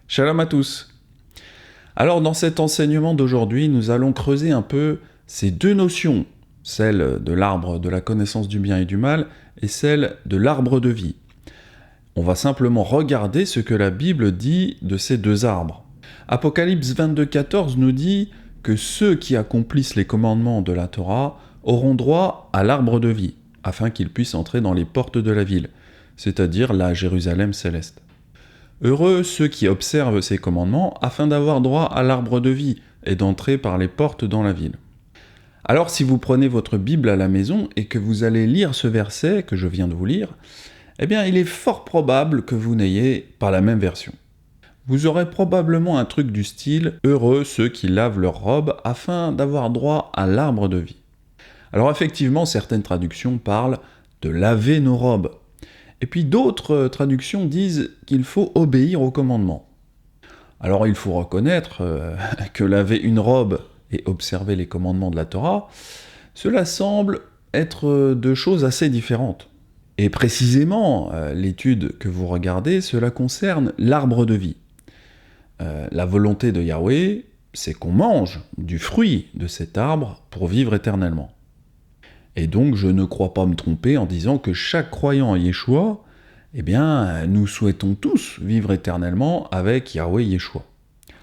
Shalom à tous. Alors dans cet enseignement d'aujourd'hui, nous allons creuser un peu ces deux notions, celle de l'arbre de la connaissance du bien et du mal et celle de l'arbre de vie. On va simplement regarder ce que la Bible dit de ces deux arbres. Apocalypse 22,14 nous dit que ceux qui accomplissent les commandements de la Torah auront droit à l'arbre de vie, afin qu'ils puissent entrer dans les portes de la ville, c'est-à-dire la Jérusalem céleste. Heureux ceux qui observent ces commandements afin d'avoir droit à l'arbre de vie et d'entrer par les portes dans la ville. Alors si vous prenez votre Bible à la maison et que vous allez lire ce verset que je viens de vous lire, eh bien il est fort probable que vous n'ayez pas la même version. Vous aurez probablement un truc du style « Heureux ceux qui lavent leurs robes afin d'avoir droit à l'arbre de vie ». Alors effectivement, certaines traductions parlent de laver nos robes. Et puis d'autres traductions disent qu'il faut obéir aux commandements. Alors il faut reconnaître que laver une robe et observer les commandements de la Torah, cela semble être deux choses assez différentes. Et précisément, l'étude que vous regardez, cela concerne l'arbre de vie. La volonté de Yahweh, c'est qu'on mange du fruit de cet arbre pour vivre éternellement. Et donc je ne crois pas me tromper en disant que chaque croyant en Yeshua, eh bien, nous souhaitons tous vivre éternellement avec Yahweh Yeshua.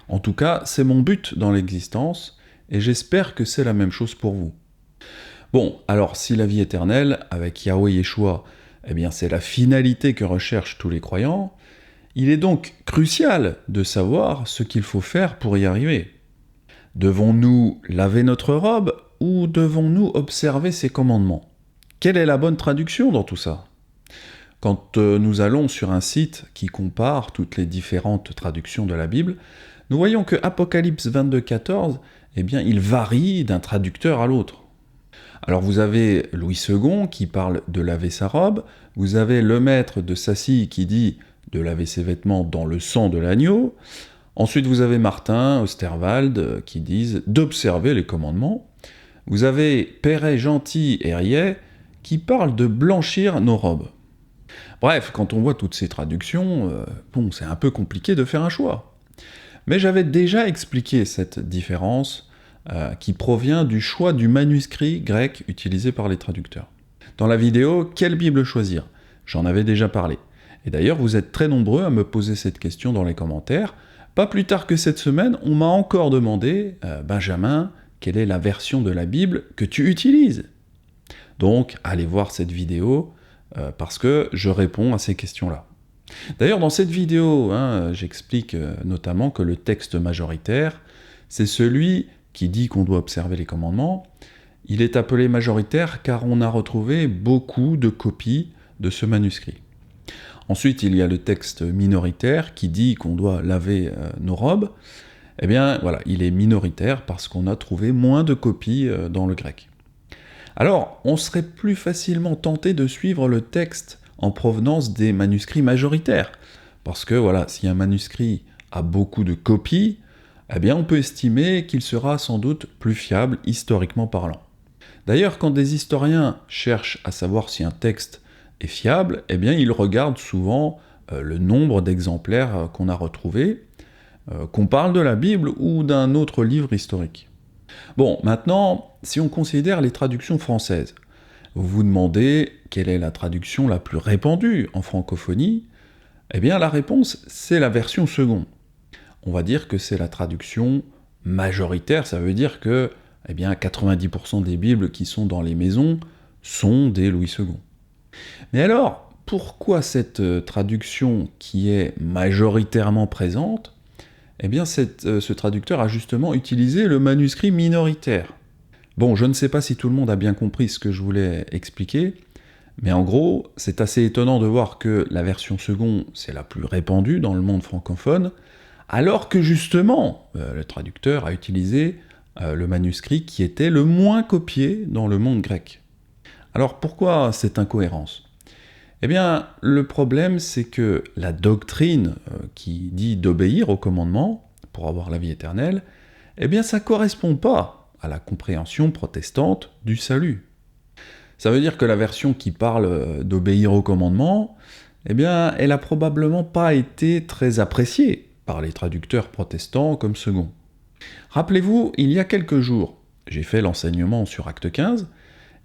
En tout cas, c'est mon but dans l'existence, et j'espère que c'est la même chose pour vous. Bon, alors si la vie éternelle, avec Yahweh Yeshua, eh bien c'est la finalité que recherchent tous les croyants, il est donc crucial de savoir ce qu'il faut faire pour y arriver. Devons-nous laver notre robe ou devons-nous observer ses commandements? Quelle est la bonne traduction dans tout ça? Quand nous allons sur un site qui compare toutes les différentes traductions de la Bible, nous voyons que Apocalypse 22,14, eh bien, il varie d'un traducteur à l'autre. Alors vous avez Louis II qui parle de laver sa robe, vous avez le maître de Sassy qui dit de laver ses vêtements dans le sang de l'agneau, ensuite vous avez Martin, Osterwald qui disent d'observer les commandements, vous avez Perret, Gentil et Riet qui parlent de blanchir nos robes. Bref, quand on voit toutes ces traductions, c'est un peu compliqué de faire un choix. Mais j'avais déjà expliqué cette différence qui provient du choix du manuscrit grec utilisé par les traducteurs. Dans la vidéo « Quelle Bible choisir ?», j'en avais déjà parlé. Et d'ailleurs, vous êtes très nombreux à me poser cette question dans les commentaires. Pas plus tard que cette semaine, on m'a encore demandé « Benjamin, quelle est la version de la Bible que tu utilises ?» Donc, allez voir cette vidéo, parce que je réponds à ces questions-là. D'ailleurs, dans cette vidéo, j'explique notamment que le texte majoritaire, c'est celui qui dit qu'on doit observer les commandements. Il est appelé majoritaire car on a retrouvé beaucoup de copies de ce manuscrit. Ensuite, il y a le texte minoritaire qui dit qu'on doit laver nos robes. Eh bien, voilà, il est minoritaire parce qu'on a trouvé moins de copies dans le grec. Alors, on serait plus facilement tenté de suivre le texte en provenance des manuscrits majoritaires, parce que voilà, si un manuscrit a beaucoup de copies, eh bien on peut estimer qu'il sera sans doute plus fiable historiquement parlant. D'ailleurs, quand des historiens cherchent à savoir si un texte est fiable, eh bien ils regardent souvent le nombre d'exemplaires qu'on a retrouvés, qu'on parle de la Bible ou d'un autre livre historique. Bon, maintenant, si on considère les traductions françaises, vous vous demandez quelle est la traduction la plus répandue en francophonie, eh bien la réponse, c'est la version seconde. On va dire que c'est la traduction majoritaire, ça veut dire que 90% des Bibles qui sont dans les maisons sont des Louis II. Mais alors, pourquoi cette traduction qui est majoritairement présente, eh bien ce traducteur a justement utilisé le manuscrit minoritaire. Bon, je ne sais pas si tout le monde a bien compris ce que je voulais expliquer, mais en gros, c'est assez étonnant de voir que la version seconde, c'est la plus répandue dans le monde francophone, alors que justement, le traducteur a utilisé le manuscrit qui était le moins copié dans le monde grec. Alors pourquoi cette incohérence ? Eh bien, le problème, c'est que la doctrine qui dit d'obéir aux commandements pour avoir la vie éternelle, eh bien, ça ne correspond pas à la compréhension protestante du salut. Ça veut dire que la version qui parle d'obéir aux commandements, eh bien, elle n'a probablement pas été très appréciée par les traducteurs protestants comme second. Rappelez-vous, il y a quelques jours, j'ai fait l'enseignement sur Acte 15,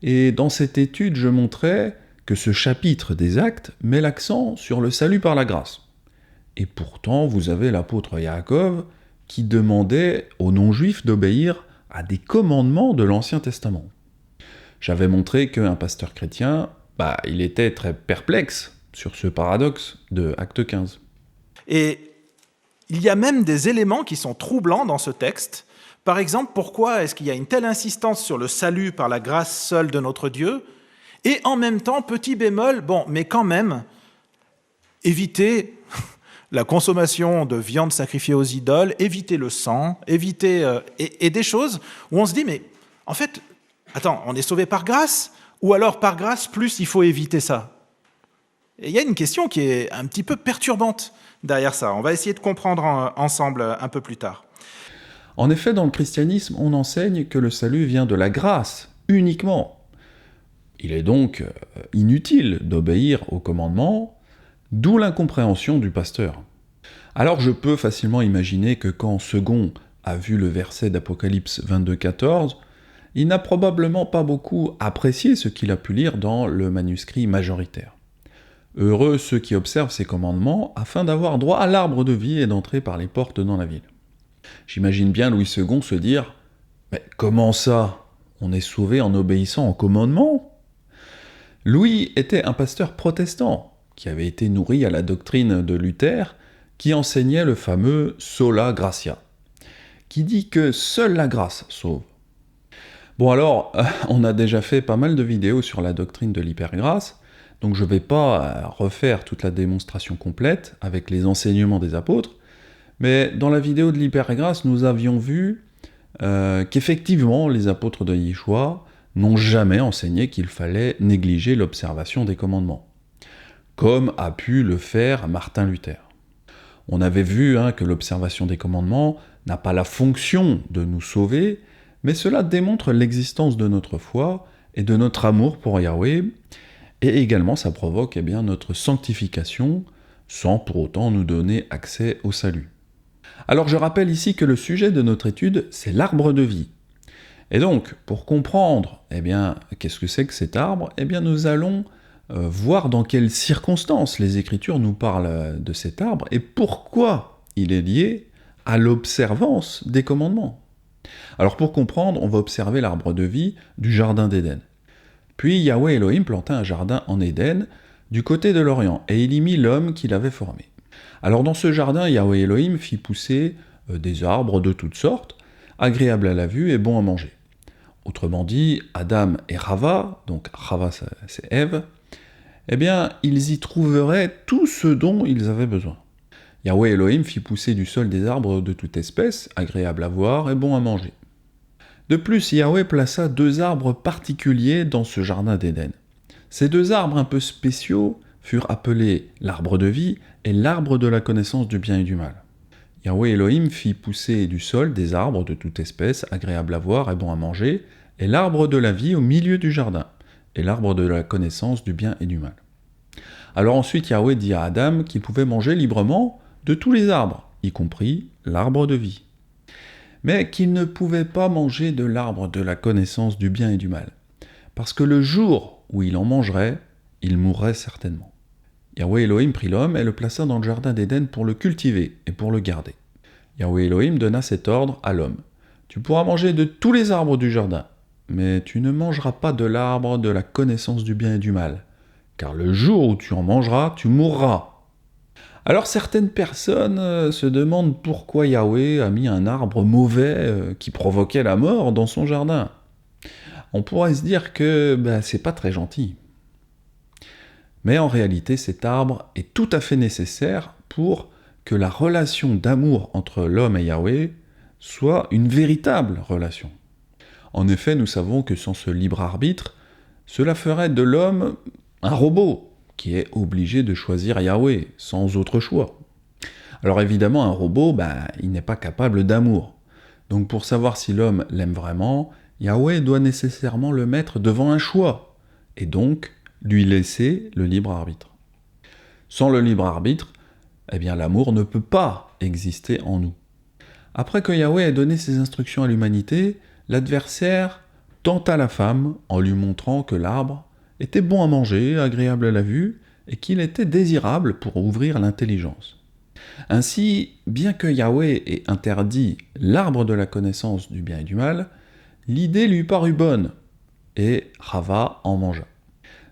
et dans cette étude, je montrais que ce chapitre des Actes met l'accent sur le salut par la grâce. Et pourtant, vous avez l'apôtre Yaakov qui demandait aux non-juifs d'obéir à des commandements de l'Ancien Testament. J'avais montré qu'un pasteur chrétien, il était très perplexe sur ce paradoxe de Acte 15. Et il y a même des éléments qui sont troublants dans ce texte. Par exemple, pourquoi est-ce qu'il y a une telle insistance sur le salut par la grâce seule de notre Dieu? Et en même temps, petit bémol, mais quand même, éviter la consommation de viande sacrifiée aux idoles, éviter le sang, éviter et des choses où on se dit, mais en fait, attends, on est sauvé par grâce, ou alors par grâce, plus il faut éviter ça? Et il y a une question qui est un petit peu perturbante derrière ça. On va essayer de comprendre ensemble un peu plus tard. En effet, dans le christianisme, on enseigne que le salut vient de la grâce, uniquement. Il est donc inutile d'obéir aux commandements, d'où l'incompréhension du pasteur. Alors je peux facilement imaginer que quand Second a vu le verset d'Apocalypse 22,14, il n'a probablement pas beaucoup apprécié ce qu'il a pu lire dans le manuscrit majoritaire. Heureux ceux qui observent ces commandements afin d'avoir droit à l'arbre de vie et d'entrer par les portes dans la ville. J'imagine bien Louis II se dire « Mais comment ça? On est sauvé en obéissant aux commandements ?» Louis était un pasteur protestant qui avait été nourri à la doctrine de Luther qui enseignait le fameux « sola gratia », qui dit que seule la grâce sauve. Bon alors, on a déjà fait pas mal de vidéos sur la doctrine de l'hypergrâce, donc je ne vais pas refaire toute la démonstration complète avec les enseignements des apôtres, mais dans la vidéo de l'hypergrâce, nous avions vu qu'effectivement, les apôtres de Yeshua n'ont jamais enseigné qu'il fallait négliger l'observation des commandements, comme a pu le faire Martin Luther. On avait vu que l'observation des commandements n'a pas la fonction de nous sauver, mais cela démontre l'existence de notre foi et de notre amour pour Yahweh, et également ça provoque notre sanctification, sans pour autant nous donner accès au salut. Alors je rappelle ici que le sujet de notre étude, c'est l'arbre de vie. Et donc, pour comprendre qu'est-ce que c'est que cet arbre, nous allons voir dans quelles circonstances les Écritures nous parlent de cet arbre et pourquoi il est lié à l'observance des commandements. Alors pour comprendre, on va observer l'arbre de vie du jardin d'Éden. Puis Yahweh Elohim planta un jardin en Éden, du côté de l'Orient, et il y mit l'homme qu'il avait formé. Alors dans ce jardin, Yahweh Elohim fit pousser des arbres de toutes sortes, agréables à la vue et bons à manger. Autrement dit, Adam et Rava, donc Rava c'est Ève, ils y trouveraient tout ce dont ils avaient besoin. Yahweh Elohim fit pousser du sol des arbres de toute espèce, agréables à voir et bons à manger. De plus, Yahweh plaça 2 arbres particuliers dans ce jardin d'Éden. Ces 2 arbres un peu spéciaux furent appelés l'arbre de vie et l'arbre de la connaissance du bien et du mal. Yahweh Elohim fit pousser du sol des arbres de toute espèce, agréables à voir et bons à manger, et l'arbre de la vie au milieu du jardin, et l'arbre de la connaissance du bien et du mal. Alors ensuite Yahweh dit à Adam qu'il pouvait manger librement de tous les arbres, y compris l'arbre de vie, mais qu'il ne pouvait pas manger de l'arbre de la connaissance du bien et du mal, parce que le jour où il en mangerait, il mourrait certainement. Yahweh Elohim prit l'homme et le plaça dans le jardin d'Éden pour le cultiver et pour le garder. Yahweh Elohim donna cet ordre à l'homme. « Tu pourras manger de tous les arbres du jardin, mais tu ne mangeras pas de l'arbre de la connaissance du bien et du mal, car le jour où tu en mangeras, tu mourras. » Alors certaines personnes se demandent pourquoi Yahweh a mis un arbre mauvais qui provoquait la mort dans son jardin. On pourrait se dire que c'est pas très gentil. Mais en réalité, cet arbre est tout à fait nécessaire pour que la relation d'amour entre l'homme et Yahweh soit une véritable relation. En effet, nous savons que sans ce libre arbitre, cela ferait de l'homme un robot qui est obligé de choisir Yahweh sans autre choix. Alors évidemment, un robot, il n'est pas capable d'amour. Donc pour savoir si l'homme l'aime vraiment, Yahweh doit nécessairement le mettre devant un choix, et donc lui laisser le libre arbitre. Sans le libre arbitre, eh bien l'amour ne peut pas exister en nous. Après que Yahweh ait donné ses instructions à l'humanité, l'adversaire tenta la femme en lui montrant que l'arbre était bon à manger, agréable à la vue, et qu'il était désirable pour ouvrir l'intelligence. Ainsi, bien que Yahweh ait interdit l'arbre de la connaissance du bien et du mal, l'idée lui parut bonne, et Chava en mangea.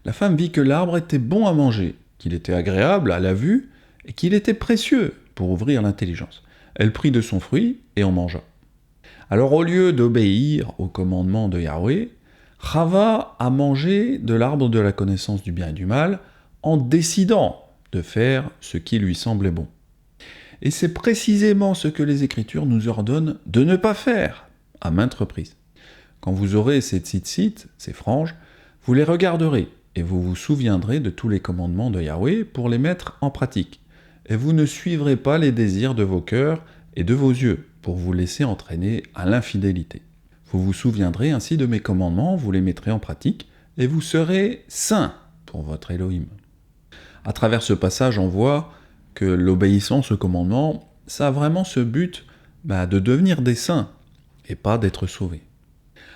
La femme vit que l'arbre était bon à manger, qu'il était agréable à la vue, et qu'il était précieux pour ouvrir l'intelligence. Elle prit de son fruit et en mangea. Alors au lieu d'obéir au commandement de Yahweh, Chava a mangé de l'arbre de la connaissance du bien et du mal en décidant de faire ce qui lui semblait bon. Et c'est précisément ce que les Écritures nous ordonnent de ne pas faire à maintes reprises. Quand vous aurez ces tzitzit, ces franges, vous les regarderez et vous vous souviendrez de tous les commandements de Yahweh pour les mettre en pratique. Et vous ne suivrez pas les désirs de vos cœurs et de vos yeux pour vous laisser entraîner à l'infidélité. Vous vous souviendrez ainsi de mes commandements, vous les mettrez en pratique et vous serez saints pour votre Elohim. À travers ce passage, on voit que l'obéissance au commandement, ça a vraiment ce but de devenir des saints et pas d'être sauvés.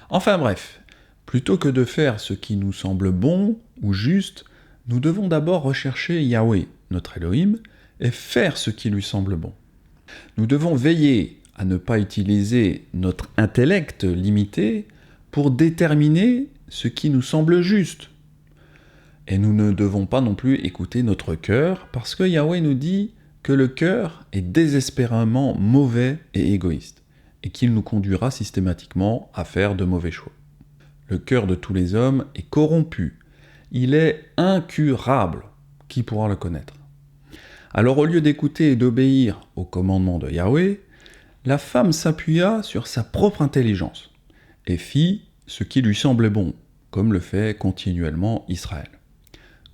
Enfin bref, plutôt que de faire ce qui nous semble bon ou juste, nous devons d'abord rechercher Yahweh, notre Elohim, et faire ce qui lui semble bon. Nous devons veiller à ne pas utiliser notre intellect limité pour déterminer ce qui nous semble juste. Et nous ne devons pas non plus écouter notre cœur, parce que Yahweh nous dit que le cœur est désespérément mauvais et égoïste, et qu'il nous conduira systématiquement à faire de mauvais choix. Le cœur de tous les hommes est corrompu, il est incurable, qui pourra le connaître? Alors au lieu d'écouter et d'obéir au commandement de Yahweh, la femme s'appuya sur sa propre intelligence, et fit ce qui lui semblait bon, comme le fait continuellement Israël.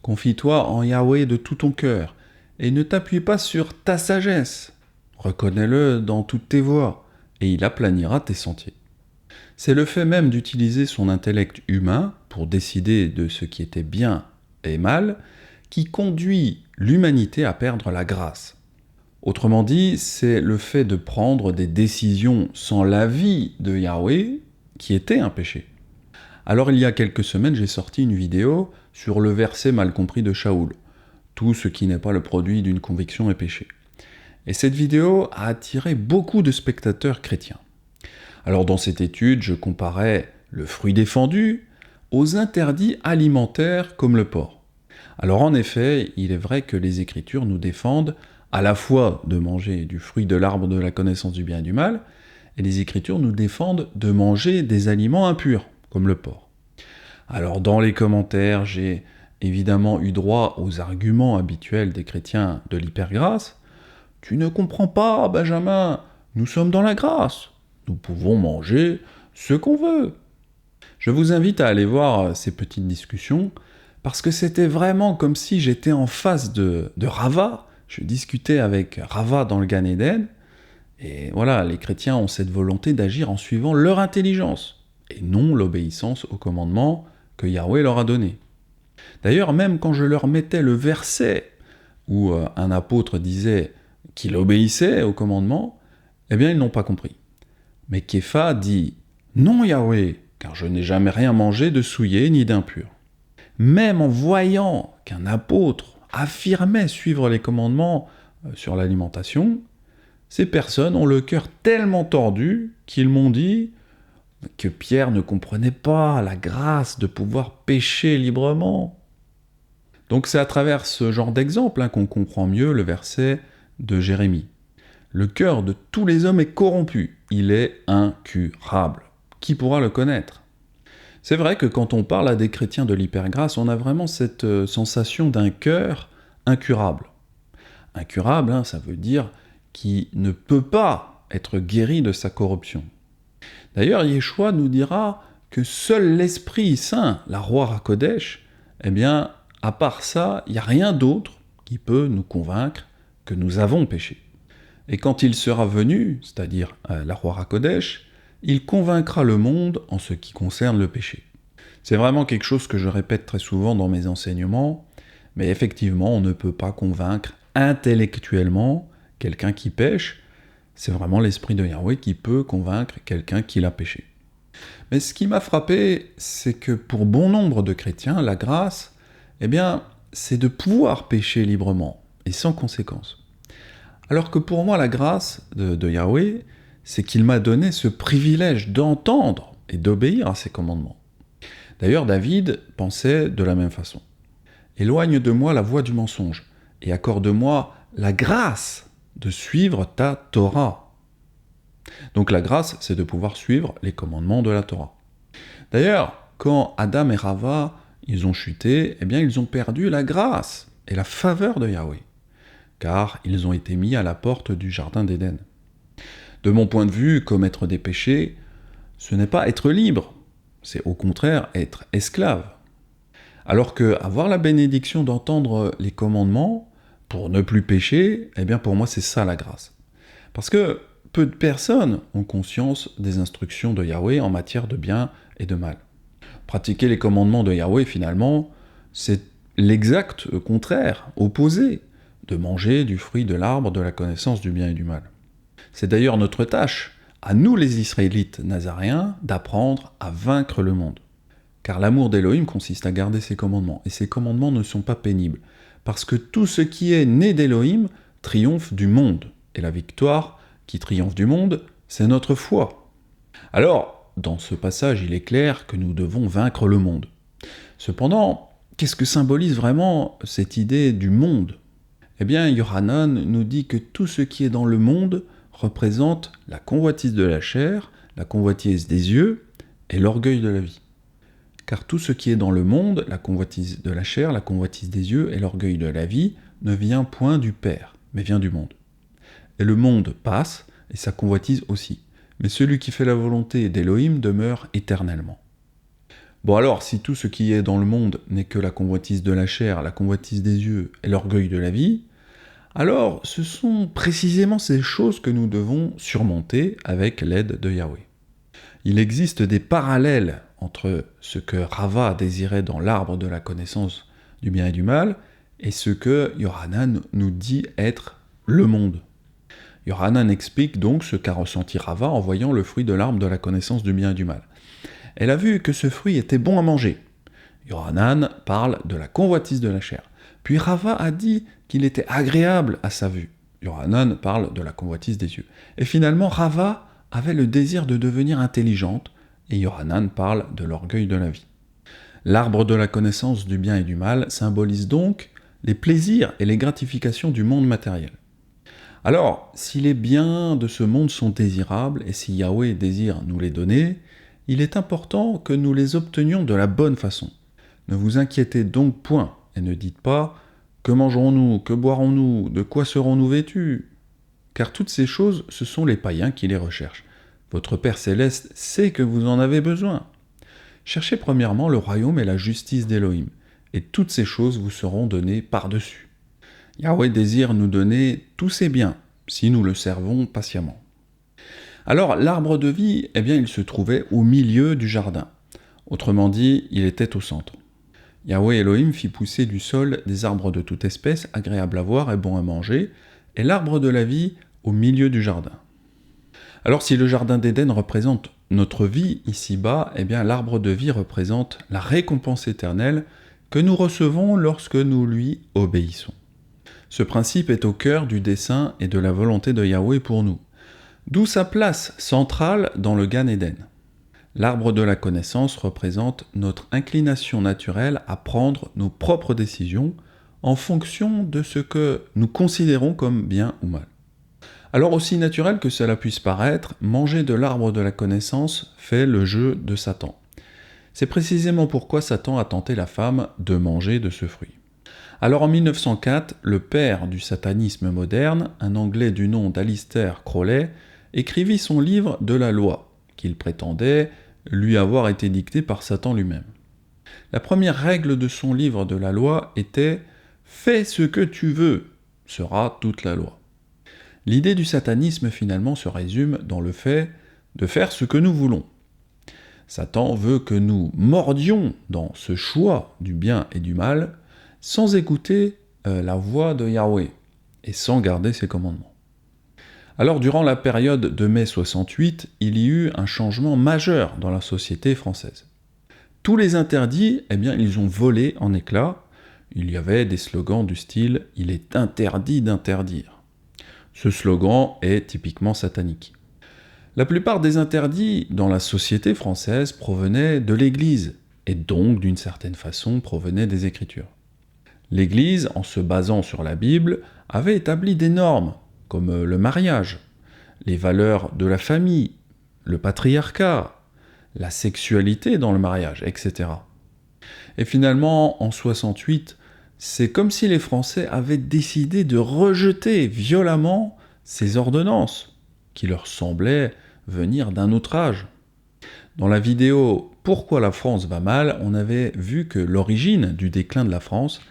Confie-toi en Yahweh de tout ton cœur, et ne t'appuie pas sur ta sagesse. Reconnais-le dans toutes tes voies, et il aplanira tes sentiers. C'est le fait même d'utiliser son intellect humain pour décider de ce qui était bien et mal qui conduit l'humanité à perdre la grâce. Autrement dit, c'est le fait de prendre des décisions sans l'avis de Yahweh qui était un péché. Alors il y a quelques semaines, j'ai sorti une vidéo sur le verset mal compris de Shaoul. Tout ce qui n'est pas le produit d'une conviction est péché. Et cette vidéo a attiré beaucoup de spectateurs chrétiens. Alors dans cette étude, je comparais le fruit défendu aux interdits alimentaires comme le porc. Alors en effet, il est vrai que les Écritures nous défendent à la fois de manger du fruit de l'arbre de la connaissance du bien et du mal, et les Écritures nous défendent de manger des aliments impurs, comme le porc. Alors dans les commentaires, j'ai évidemment eu droit aux arguments habituels des chrétiens de l'hypergrâce. « Tu ne comprends pas, Benjamin, nous sommes dans la grâce, nous pouvons manger ce qu'on veut. » Je vous invite à aller voir ces petites discussions, parce que c'était vraiment comme si j'étais en face de Rava. Je discutais avec Rava dans le Gan Eden, et voilà, les chrétiens ont cette volonté d'agir en suivant leur intelligence, et non l'obéissance au commandement que Yahweh leur a donné. D'ailleurs, même quand je leur mettais le verset où un apôtre disait qu'il obéissait au commandement, eh bien ils n'ont pas compris. Mais Képha dit « Non Yahweh, car je n'ai jamais rien mangé de souillé ni d'impur. » Même en voyant qu'un apôtre affirmait suivre les commandements sur l'alimentation, ces personnes ont le cœur tellement tordu qu'ils m'ont dit que Pierre ne comprenait pas la grâce de pouvoir pécher librement. Donc c'est à travers ce genre d'exemple qu'on comprend mieux le verset de Jérémie. Le cœur de tous les hommes est corrompu, il est incurable. Qui pourra le connaître? C'est vrai que quand on parle à des chrétiens de l'hypergrâce, on a vraiment cette sensation d'un cœur incurable. Incurable, ça veut dire qui ne peut pas être guéri de sa corruption. D'ailleurs, Yeshua nous dira que seul l'Esprit Saint, la Roi HaKodesh, eh bien, à part ça, il n'y a rien d'autre qui peut nous convaincre que nous avons péché. Et quand il sera venu, c'est-à-dire la Roi HaKodesh, il convaincra le monde en ce qui concerne le péché. C'est vraiment quelque chose que je répète très souvent dans mes enseignements, mais effectivement, on ne peut pas convaincre intellectuellement, quelqu'un qui pêche, c'est vraiment l'esprit de Yahweh qui peut convaincre quelqu'un qu'il a péché. Mais ce qui m'a frappé, c'est que pour bon nombre de chrétiens, la grâce, c'est de pouvoir pécher librement et sans conséquence. Alors que pour moi, la grâce de Yahweh, c'est qu'il m'a donné ce privilège d'entendre et d'obéir à ses commandements. D'ailleurs, David pensait de la même façon. « Éloigne de moi la voie du mensonge, et accorde-moi la grâce de suivre ta Torah. » Donc la grâce, c'est de pouvoir suivre les commandements de la Torah. D'ailleurs, quand Adam et Rava, ils ont chuté, ils ont perdu la grâce et la faveur de Yahweh, car ils ont été mis à la porte du jardin d'Éden. De mon point de vue, commettre des péchés, ce n'est pas être libre, c'est au contraire être esclave. Alors que avoir la bénédiction d'entendre les commandements pour ne plus pécher, pour moi c'est ça la grâce. Parce que peu de personnes ont conscience des instructions de Yahweh en matière de bien et de mal. Pratiquer les commandements de Yahweh, finalement, c'est l'exact contraire, opposé, de manger du fruit de l'arbre de la connaissance du bien et du mal. C'est d'ailleurs notre tâche, à nous les Israélites nazaréens, d'apprendre à vaincre le monde. Car l'amour d'Élohim consiste à garder ses commandements, et ses commandements ne sont pas pénibles, parce que tout ce qui est né d'Élohim triomphe du monde, et la victoire qui triomphe du monde, c'est notre foi. Alors, dans ce passage, il est clair que nous devons vaincre le monde. Cependant, qu'est-ce que symbolise vraiment cette idée du monde ? Yohanan nous dit que tout ce qui est dans le monde représente la convoitise de la chair, la convoitise des yeux et l'orgueil de la vie. Car tout ce qui est dans le monde, la convoitise de la chair, la convoitise des yeux et l'orgueil de la vie, ne vient point du Père, mais vient du monde. Et le monde passe, et sa convoitise aussi. Mais celui qui fait la volonté d'Élohim demeure éternellement. Bon alors, si tout ce qui est dans le monde n'est que la convoitise de la chair, la convoitise des yeux et l'orgueil de la vie, alors ce sont précisément ces choses que nous devons surmonter avec l'aide de Yahweh. Il existe des parallèles entre ce que Rava désirait dans l'arbre de la connaissance du bien et du mal, et ce que Yohanan nous dit être le monde. Yohanan explique donc ce qu'a ressenti Rava en voyant le fruit de l'arbre de la connaissance du bien et du mal. Elle a vu que ce fruit était bon à manger. Yohanan parle de la convoitise de la chair. Puis Rava a dit qu'il était agréable à sa vue. Yohanan parle de la convoitise des yeux. Et finalement, Rava avait le désir de devenir intelligente, et Yohanan parle de l'orgueil de la vie. L'arbre de la connaissance du bien et du mal symbolise donc les plaisirs et les gratifications du monde matériel. Alors, si les biens de ce monde sont désirables, et si Yahweh désire nous les donner, il est important que nous les obtenions de la bonne façon. Ne vous inquiétez donc point, et ne dites pas « Que mangerons-nous ? Que boirons-nous ? De quoi serons-nous vêtus ?» Car toutes ces choses, ce sont les païens qui les recherchent. Votre Père Céleste sait que vous en avez besoin. Cherchez premièrement le royaume et la justice d'Élohim, et toutes ces choses vous seront données par-dessus. Yahweh désire nous donner tous ses biens, si nous le servons patiemment. Alors, l'arbre de vie, il se trouvait au milieu du jardin. Autrement dit, il était au centre. Yahweh Elohim fit pousser du sol des arbres de toute espèce, agréables à voir et bons à manger, et l'arbre de la vie au milieu du jardin. Alors, si le jardin d'Éden représente notre vie ici-bas, l'arbre de vie représente la récompense éternelle que nous recevons lorsque nous lui obéissons. Ce principe est au cœur du dessein et de la volonté de Yahweh pour nous, d'où sa place centrale dans le Gan Éden. L'arbre de la connaissance représente notre inclination naturelle à prendre nos propres décisions en fonction de ce que nous considérons comme bien ou mal. Alors aussi naturel que cela puisse paraître, manger de l'arbre de la connaissance fait le jeu de Satan. C'est précisément pourquoi Satan a tenté la femme de manger de ce fruit. Alors en 1904, le père du satanisme moderne, un Anglais du nom d'Alistair Crowley, écrivit son livre de la loi, qu'il prétendait lui avoir été dicté par Satan lui-même. La première règle de son livre de la loi était « Fais ce que tu veux, sera toute la loi ». L'idée du satanisme finalement se résume dans le fait de faire ce que nous voulons. Satan veut que nous mordions dans ce choix du bien et du mal sans écouter la voix de Yahweh. et sans garder ses commandements. Alors durant la période de mai 68, il y eut un changement majeur dans la société française. Tous les interdits, ils ont volé en éclats. Il y avait des slogans du style « Il est interdit d'interdire ». Ce slogan est typiquement satanique. La plupart des interdits dans la société française provenaient de l'Église, et donc d'une certaine façon provenaient des Écritures. L'Église, en se basant sur la Bible, avait établi des normes, comme le mariage, les valeurs de la famille, le patriarcat, la sexualité dans le mariage, etc. Et finalement, en 68, c'est comme si les Français avaient décidé de rejeter violemment ces ordonnances, qui leur semblaient venir d'un autre âge. Dans la vidéo « Pourquoi la France va mal ?», on avait vu que l'origine du déclin de la France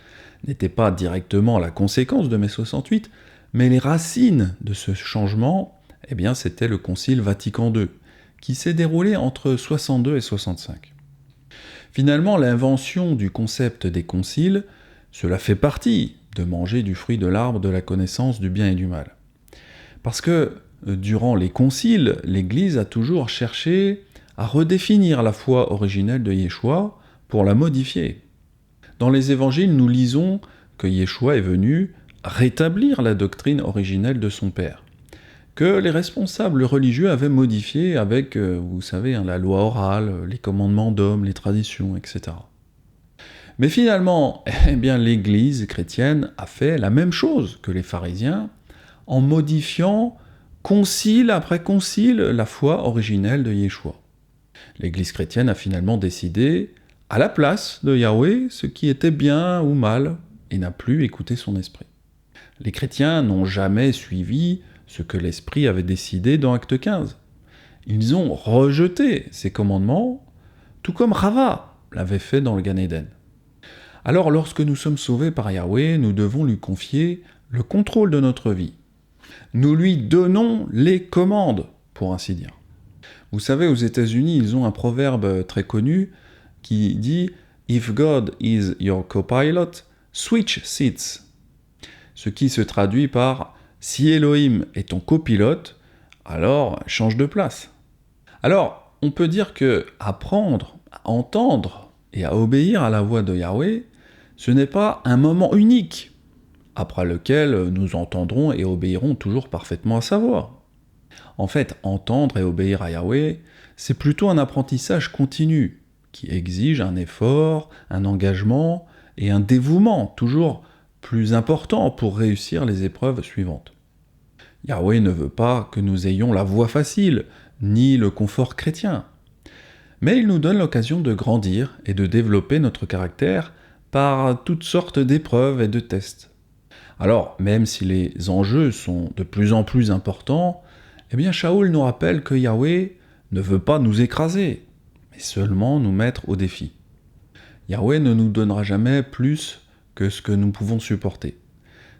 n'était pas directement la conséquence de mai 68, mais les racines de ce changement, c'était le Concile Vatican II, qui s'est déroulé entre 62 et 65. Finalement, l'invention du concept des conciles, cela fait partie de manger du fruit de l'arbre de la connaissance du bien et du mal. Parce que, durant les conciles, l'Église a toujours cherché à redéfinir la foi originelle de Yeshua pour la modifier. Dans les évangiles, nous lisons que Yeshua est venu rétablir la doctrine originelle de son Père, que les responsables religieux avaient modifié avec, vous savez, la loi orale, les commandements d'hommes, les traditions, etc. Mais finalement, l'Église chrétienne a fait la même chose que les pharisiens, en modifiant concile après concile la foi originelle de Yeshua. L'Église chrétienne a finalement décidé, à la place de Yahweh, ce qui était bien ou mal, et n'a plus écouté son esprit. Les chrétiens n'ont jamais suivi ce que l'Esprit avait décidé dans Acte 15. Ils ont rejeté ces commandements, tout comme Rava l'avait fait dans le Gan Eden. Alors lorsque nous sommes sauvés par Yahweh, nous devons lui confier le contrôle de notre vie. Nous lui donnons les commandes, pour ainsi dire. Vous savez, aux États-Unis, ils ont un proverbe très connu qui dit « If God is your co-pilot, switch seats ». Ce qui se traduit par « Si Elohim est ton copilote, alors change de place ». Alors, on peut dire que apprendre, à entendre et à obéir à la voix de Yahweh, ce n'est pas un moment unique, après lequel nous entendrons et obéirons toujours parfaitement à sa voix. En fait, entendre et obéir à Yahweh, c'est plutôt un apprentissage continu, qui exige un effort, un engagement et un dévouement toujours plus important pour réussir les épreuves suivantes. Yahweh ne veut pas que nous ayons la voie facile, ni le confort chrétien. Mais il nous donne l'occasion de grandir et de développer notre caractère par toutes sortes d'épreuves et de tests. Alors, même si les enjeux sont de plus en plus importants, Shaoul nous rappelle que Yahweh ne veut pas nous écraser, mais seulement nous mettre au défi. Yahweh ne nous donnera jamais plus que ce que nous pouvons supporter.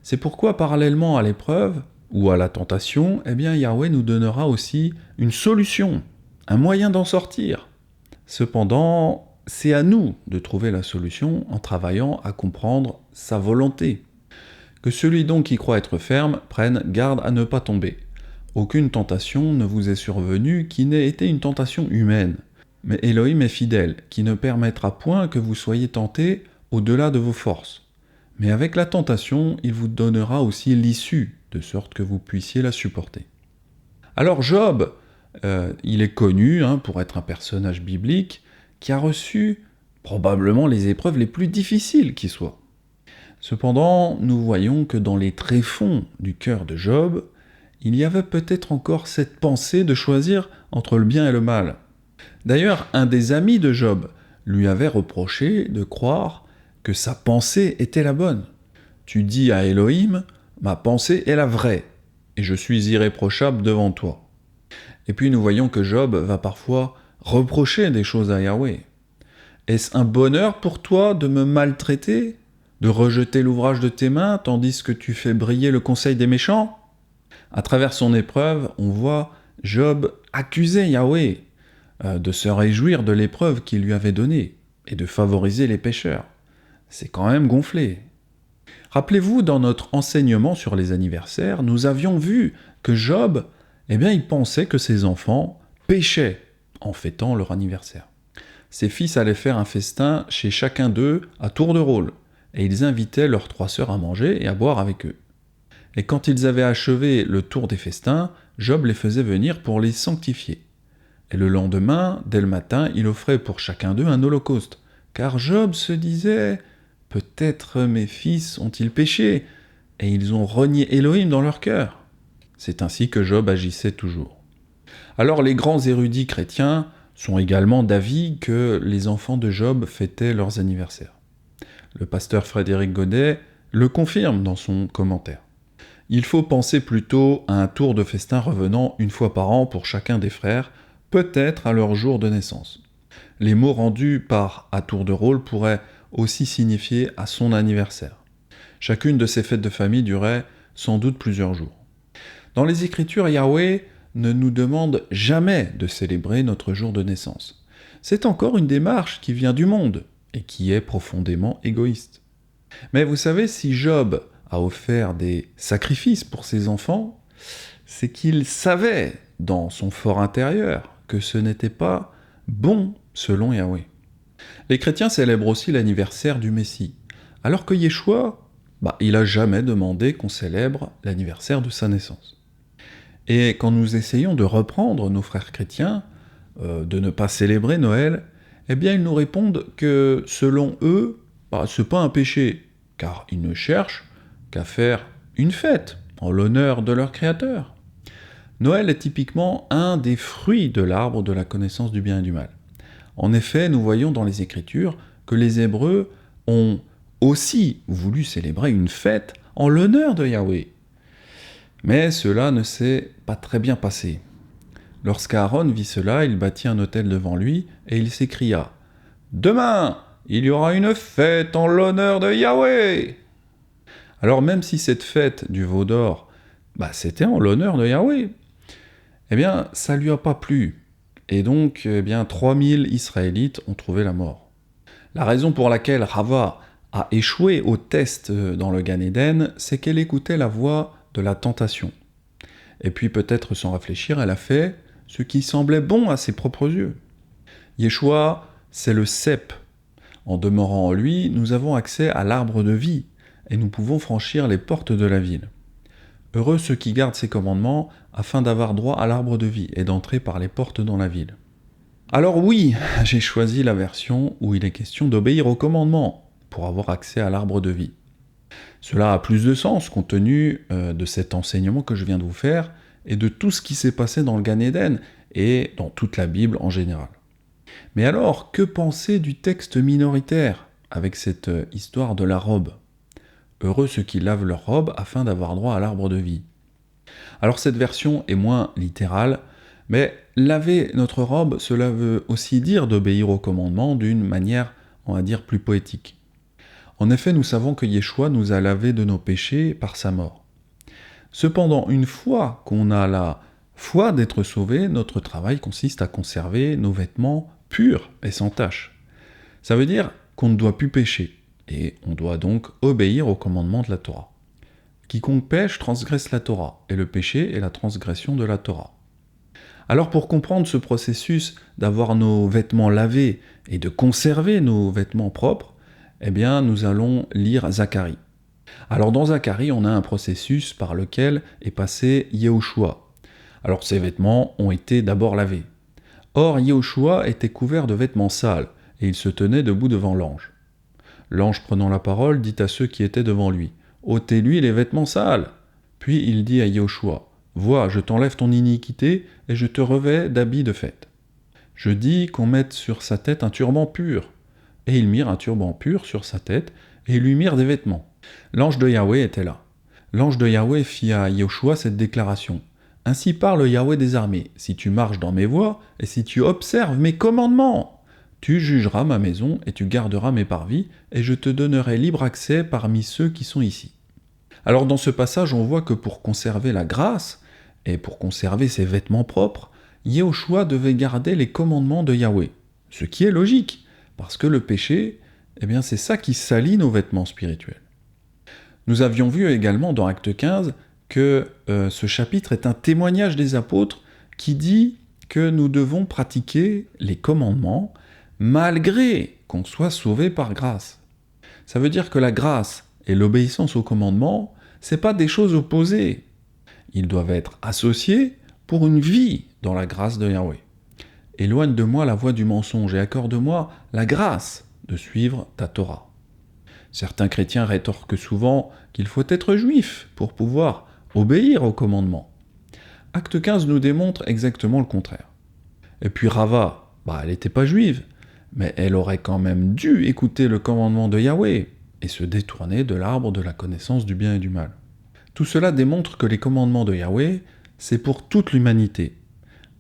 C'est pourquoi, parallèlement à l'épreuve, ou à la tentation, Yahweh nous donnera aussi une solution, un moyen d'en sortir. Cependant, c'est à nous de trouver la solution en travaillant à comprendre sa volonté. Que celui donc qui croit être ferme prenne garde à ne pas tomber. Aucune tentation ne vous est survenue qui n'ait été une tentation humaine. Mais Elohim est fidèle, qui ne permettra point que vous soyez tentés au-delà de vos forces. Mais avec la tentation, il vous donnera aussi l'issue, de sorte que vous puissiez la supporter. Alors Job, il est connu pour être un personnage biblique qui a reçu probablement les épreuves les plus difficiles qui soient. Cependant, nous voyons que dans les tréfonds du cœur de Job, il y avait peut-être encore cette pensée de choisir entre le bien et le mal. D'ailleurs, un des amis de Job lui avait reproché de croire que sa pensée était la bonne. « Tu dis à Elohim, ma pensée est la vraie, et je suis irréprochable devant toi. » Et puis nous voyons que Job va parfois reprocher des choses à Yahweh. « Est-ce un bonheur pour toi de me maltraiter, de rejeter l'ouvrage de tes mains, tandis que tu fais briller le conseil des méchants ?» À travers son épreuve, on voit Job accuser Yahweh de se réjouir de l'épreuve qu'il lui avait donnée et de favoriser les pécheurs. C'est quand même gonflé. Rappelez-vous, dans notre enseignement sur les anniversaires, nous avions vu que Job, il pensait que ses enfants péchaient en fêtant leur anniversaire. Ses fils allaient faire un festin chez chacun d'eux à tour de rôle, et ils invitaient leurs 3 sœurs à manger et à boire avec eux. Et quand ils avaient achevé le tour des festins, Job les faisait venir pour les sanctifier. Et le lendemain, dès le matin, il offrait pour chacun d'eux un holocauste, car Job se disait « Peut-être mes fils ont-ils péché, et ils ont renié Elohim dans leur cœur. » C'est ainsi que Job agissait toujours. Alors les grands érudits chrétiens sont également d'avis que les enfants de Job fêtaient leurs anniversaires. Le pasteur Frédéric Godet le confirme dans son commentaire. Il faut penser plutôt à un tour de festin revenant une fois par an pour chacun des frères, peut-être à leur jour de naissance. Les mots rendus par « à tour de rôle » pourraient aussi signifier « à son anniversaire ». Chacune de ces fêtes de famille durait sans doute plusieurs jours. Dans les Écritures, Yahweh ne nous demande jamais de célébrer notre jour de naissance. C'est encore une démarche qui vient du monde et qui est profondément égoïste. Mais vous savez, si Job a offert des sacrifices pour ses enfants, c'est qu'il savait dans son fort intérieur que ce n'était pas bon selon Yahweh. Les chrétiens célèbrent aussi l'anniversaire du Messie, alors que Yeshua, il n'a jamais demandé qu'on célèbre l'anniversaire de sa naissance. Et quand nous essayons de reprendre nos frères chrétiens, de ne pas célébrer Noël, ils nous répondent que selon eux, c'est pas un péché, car ils ne cherchent qu'à faire une fête en l'honneur de leur Créateur. Noël est typiquement un des fruits de l'arbre de la connaissance du bien et du mal. En effet, nous voyons dans les Écritures que les Hébreux ont aussi voulu célébrer une fête en l'honneur de Yahweh. Mais cela ne s'est pas très bien passé. Lorsqu'Aaron vit cela, il bâtit un autel devant lui et il s'écria « Demain, il y aura une fête en l'honneur de Yahweh !» Alors même si cette fête du veau d'or, c'était en l'honneur de Yahweh, ça lui a pas plu. Et donc, 3000 Israélites ont trouvé la mort. La raison pour laquelle Rava a échoué au test dans le Gan Eden, c'est qu'elle écoutait la voix de la tentation. Et puis peut-être sans réfléchir, elle a fait ce qui semblait bon à ses propres yeux. Yeshua, c'est le cep. En demeurant en lui, nous avons accès à l'arbre de vie, et nous pouvons franchir les portes de la ville. Heureux ceux qui gardent ses commandements, afin d'avoir droit à l'arbre de vie et d'entrer par les portes dans la ville. Alors oui, j'ai choisi la version où il est question d'obéir aux commandements, pour avoir accès à l'arbre de vie. Cela a plus de sens compte tenu de cet enseignement que je viens de vous faire et de tout ce qui s'est passé dans le Gan Eden et dans toute la Bible en général. Mais alors, que penser du texte minoritaire avec cette histoire de la robe ? Heureux ceux qui lavent leur robe afin d'avoir droit à l'arbre de vie. Alors cette version est moins littérale, mais laver notre robe, cela veut aussi dire d'obéir aux commandements d'une manière, on va dire, plus poétique. En effet, nous savons que Yeshua nous a lavés de nos péchés par sa mort. Cependant, une fois qu'on a la foi d'être sauvé, notre travail consiste à conserver nos vêtements purs et sans tache. Ça veut dire qu'on ne doit plus pécher, et on doit donc obéir aux commandements de la Torah. Quiconque pêche transgresse la Torah, et le péché est la transgression de la Torah. Alors pour comprendre ce processus d'avoir nos vêtements lavés et de conserver nos vêtements propres, nous allons lire Zacharie. Alors dans Zacharie, on a un processus par lequel est passé Yehoshua. Alors ces vêtements ont été d'abord lavés. Or Yehoshua était couvert de vêtements sales, et il se tenait debout devant l'ange. L'ange prenant la parole dit à ceux qui étaient devant lui, « ôtez-lui les vêtements sales !» Puis il dit à Yehoshua, « Vois, je t'enlève ton iniquité, et je te revêts d'habits de fête. Je dis qu'on mette sur sa tête un turban pur. » Et ils mirent un turban pur sur sa tête, et ils lui mirent des vêtements. L'ange de Yahweh était là. L'ange de Yahweh fit à Yehoshua cette déclaration. « Ainsi parle Yahweh des armées, si tu marches dans mes voies, et si tu observes mes commandements, tu jugeras ma maison, et tu garderas mes parvis, et je te donnerai libre accès parmi ceux qui sont ici. » Alors dans ce passage, on voit que pour conserver la grâce, et pour conserver ses vêtements propres, Yehoshua devait garder les commandements de Yahweh. Ce qui est logique, parce que le péché, c'est ça qui salit nos vêtements spirituels. Nous avions vu également dans Acte 15 que ce chapitre est un témoignage des apôtres qui dit que nous devons pratiquer les commandements malgré qu'on soit sauvé par grâce. Ça veut dire que la grâce et l'obéissance aux commandements, c'est pas des choses opposées. Ils doivent être associés pour une vie dans la grâce de Yahweh. Éloigne de moi la voie du mensonge et accorde-moi la grâce de suivre ta Torah. Certains chrétiens rétorquent souvent qu'il faut être juif pour pouvoir obéir aux commandements. Acte 15 nous démontre exactement le contraire. Et puis Rava, elle n'était pas juive, mais elle aurait quand même dû écouter le commandement de Yahweh et se détourner de l'arbre de la connaissance du bien et du mal. Tout cela démontre que les commandements de Yahweh, c'est pour toute l'humanité,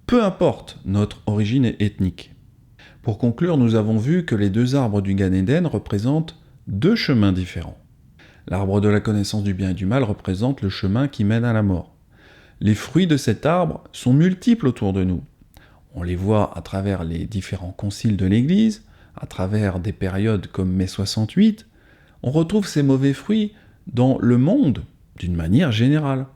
peu importe notre origine ethnique. Pour conclure, nous avons vu que les deux arbres du Gan Eden représentent deux chemins différents. L'arbre de la connaissance du bien et du mal représente le chemin qui mène à la mort. Les fruits de cet arbre sont multiples autour de nous. On les voit à travers les différents conciles de l'Église, à travers des périodes comme mai 68. On retrouve ces mauvais fruits dans le monde d'une manière générale.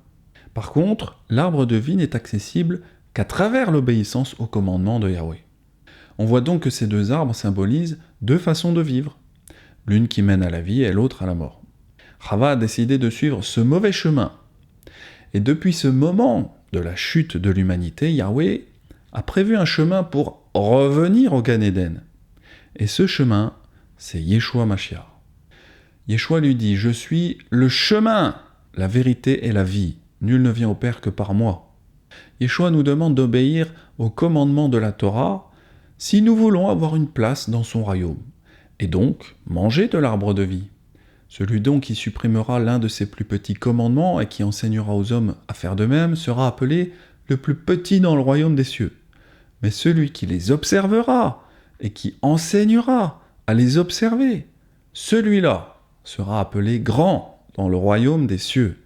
Par contre, l'arbre de vie n'est accessible qu'à travers l'obéissance au commandement de Yahweh. On voit donc que ces deux arbres symbolisent deux façons de vivre, l'une qui mène à la vie et l'autre à la mort. Rava a décidé de suivre ce mauvais chemin. Et depuis ce moment de la chute de l'humanité, Yahweh a prévu un chemin pour revenir au Gan Eden. Et ce chemin, c'est Yeshua Mashiach. Yeshua lui dit « Je suis le chemin, la vérité et la vie. Nul ne vient au Père que par moi. » Yeshua nous demande d'obéir aux commandements de la Torah si nous voulons avoir une place dans son royaume, et donc manger de l'arbre de vie. Celui donc qui supprimera l'un de ses plus petits commandements et qui enseignera aux hommes à faire de même sera appelé le plus petit dans le royaume des cieux. Mais celui qui les observera et qui enseignera à les observer, celui-là sera appelé grand dans le royaume des cieux.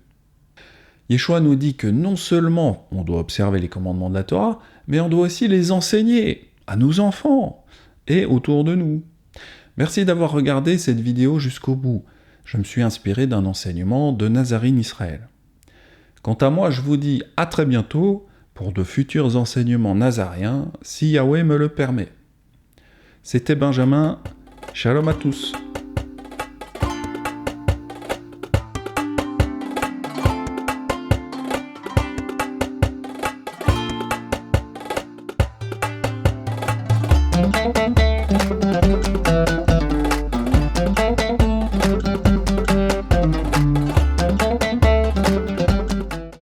Yeshua nous dit que non seulement on doit observer les commandements de la Torah, mais on doit aussi les enseigner à nos enfants et autour de nous. Merci d'avoir regardé cette vidéo jusqu'au bout. Je me suis inspiré d'un enseignement de Nazarene Israël. Quant à moi, je vous dis à très bientôt pour de futurs enseignements nazaréens, si Yahweh me le permet. C'était Benjamin, shalom à tous.